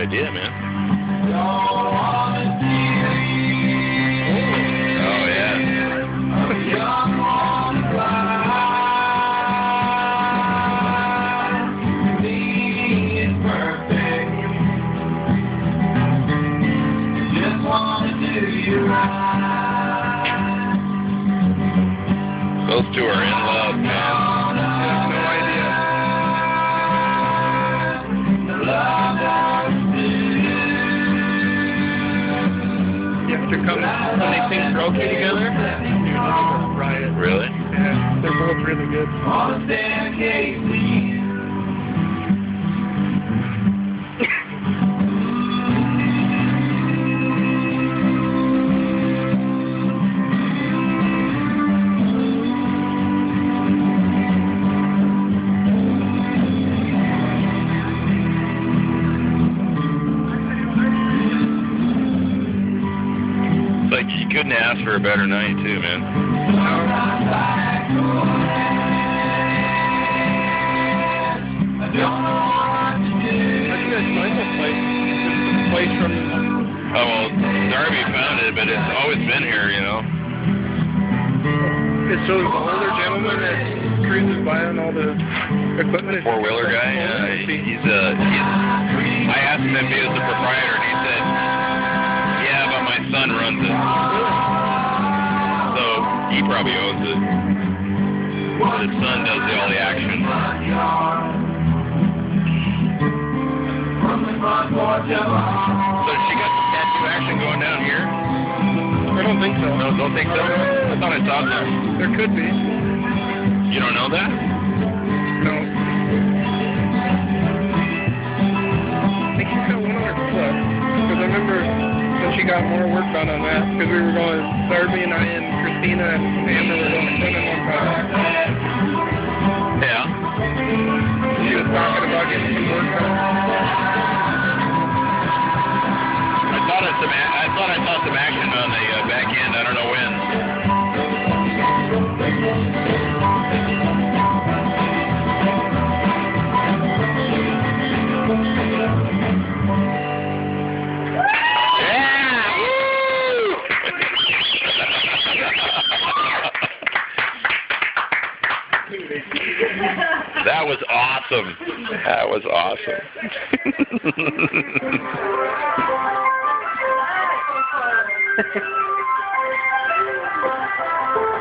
idea, man. Oh, yeah. Those two are in love, man. I have no idea. You have to come when they sing karaoke together. Dude, this is a riot. Really? Yeah, they're both really good. Like, you couldn't ask for a better night, too, man. How do you guys find this place? This place from... Oh, well, Darby found it, but it's always been here, you know. It shows the older gentleman that cruises by on all the equipment. Four-wheeler guy, yeah. I asked him if he was the proprietor, and he said, yeah, but my son runs it. So he probably owns it. But his son does all the action. So she got the tattoo action going down here? I don't think so. No, don't think so? I thought I saw some. There could be. You don't know that? No. I think she's got one on her foot. Because I remember when she got more work done on that. Because we were going, Darby and I and Christina and Amber were going swimming one time. Yeah. She was talking about getting some work done. I thought I saw some action on the back end. I don't know when. Yeah! Woo! That was awesome. That was awesome.